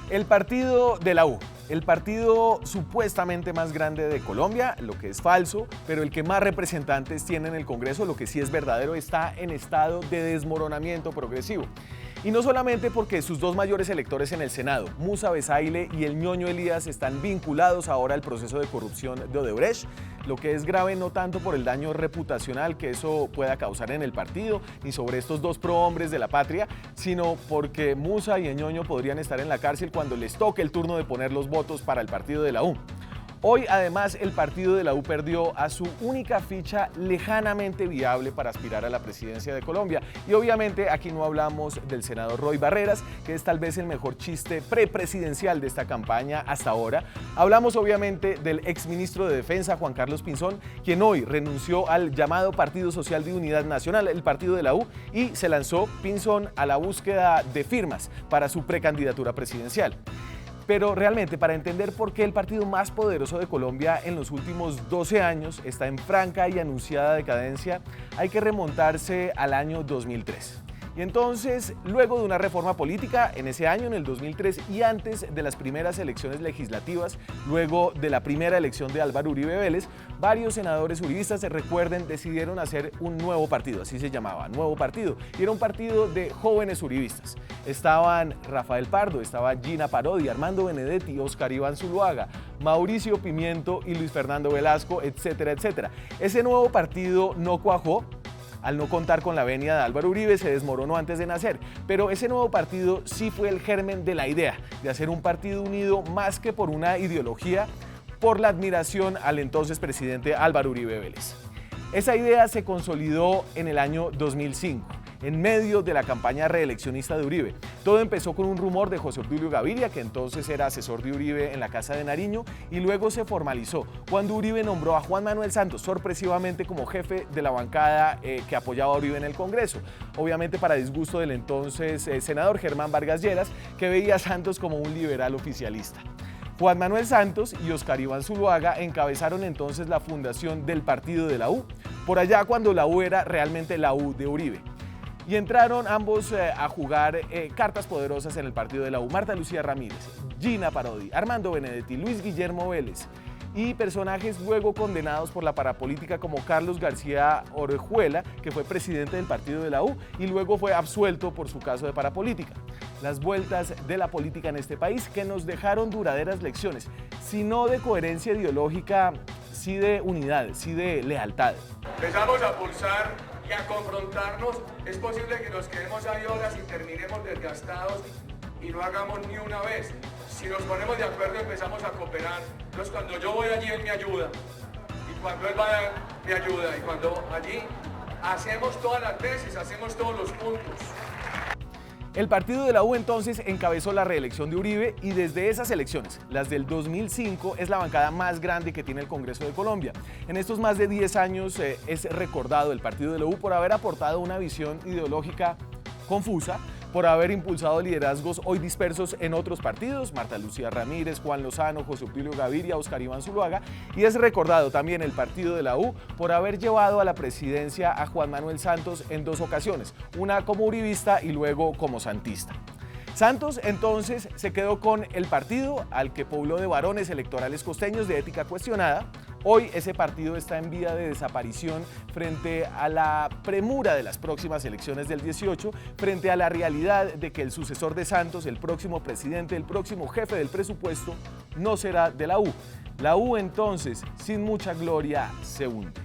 El partido de la U, el partido supuestamente más grande de Colombia, lo que es falso, pero el que más representantes tiene en el Congreso, lo que sí es verdadero, está en estado de desmoronamiento progresivo. Y no solamente porque sus dos mayores electores en el Senado, Musa Besaile y el ñoño Elías, están vinculados ahora al proceso de corrupción de Odebrecht, lo que es grave no tanto por el daño reputacional que eso pueda causar en el partido, ni sobre estos dos prohombres de la patria, sino porque Musa y el ñoño podrían estar en la cárcel cuando les toque el turno de poner los votos para el partido de la U. Hoy, además, el partido de la U perdió a su única ficha lejanamente viable para aspirar a la presidencia de Colombia. Y obviamente aquí no hablamos del senador Roy Barreras, que es tal vez el mejor chiste prepresidencial de esta campaña hasta ahora. Hablamos obviamente del exministro de Defensa, Juan Carlos Pinzón, quien hoy renunció al llamado Partido Social de Unidad Nacional, el partido de la U, y se lanzó Pinzón a la búsqueda de firmas para su precandidatura presidencial. Pero realmente, para entender por qué el partido más poderoso de Colombia en los últimos 12 años está en franca y anunciada decadencia, hay que remontarse al año 2003. Y entonces, luego de una reforma política, en ese año, en el 2003, y antes de las primeras elecciones legislativas, luego de la primera elección de Álvaro Uribe Vélez, varios senadores uribistas, recuerden, decidieron hacer un nuevo partido, así se llamaba, Nuevo Partido, y era un partido de jóvenes uribistas. Estaban Rafael Pardo, estaba Gina Parodi, Armando Benedetti, Oscar Iván Zuluaga, Mauricio Pimiento y Luis Fernando Velasco, etcétera, etcétera. Ese nuevo partido no cuajó. Al no contar con la venia de Álvaro Uribe, se desmoronó antes de nacer, pero ese nuevo partido sí fue el germen de la idea de hacer un partido unido más que por una ideología, por la admiración al entonces presidente Álvaro Uribe Vélez. Esa idea se consolidó en el año 2005. En medio de la campaña reeleccionista de Uribe. Todo empezó con un rumor de José Obdulio Gaviria, que entonces era asesor de Uribe en la Casa de Nariño, y luego se formalizó cuando Uribe nombró a Juan Manuel Santos sorpresivamente como jefe de la bancada que apoyaba a Uribe en el Congreso. Obviamente para disgusto del entonces senador Germán Vargas Lleras, que veía a Santos como un liberal oficialista. Juan Manuel Santos y Oscar Iván Zuluaga encabezaron entonces la fundación del partido de la U, por allá cuando la U era realmente la U de Uribe. Y entraron ambos a jugar cartas poderosas en el partido de la U. Marta Lucía Ramírez, Gina Parodi, Armando Benedetti, Luis Guillermo Vélez y personajes luego condenados por la parapolítica como Carlos García Orejuela, que fue presidente del partido de la U y luego fue absuelto por su caso de parapolítica. Las vueltas de la política en este país que nos dejaron duraderas lecciones, si no de coherencia ideológica, sí de unidad, sí de lealtad. Empezamos a pulsar y a confrontarnos. Es posible que nos quedemos ahí horas y terminemos desgastados y no hagamos ni una vez. Si nos ponemos de acuerdo, empezamos a cooperar. Entonces, cuando yo voy allí, él me ayuda. Y cuando él va, me ayuda. Y cuando allí hacemos todas las veces, hacemos todos los puntos. El partido de la U entonces encabezó la reelección de Uribe y desde esas elecciones, las del 2005, es la bancada más grande que tiene el Congreso de Colombia. En estos más de 10 años es recordado el partido de la U por haber aportado una visión ideológica confusa, por haber impulsado liderazgos hoy dispersos en otros partidos, Marta Lucía Ramírez, Juan Lozano, José Obdulio Gaviria, Oscar Iván Zuluaga, y es recordado también el partido de la U por haber llevado a la presidencia a Juan Manuel Santos en dos ocasiones, una como uribista y luego como santista. Santos entonces se quedó con el partido al que pobló de varones electorales costeños de ética cuestionada. Hoy ese partido está en vía de desaparición frente a la premura de las próximas elecciones del 18, frente a la realidad de que el sucesor de Santos, el próximo presidente, el próximo jefe del presupuesto, no será de la U. La U entonces, sin mucha gloria, se hunde.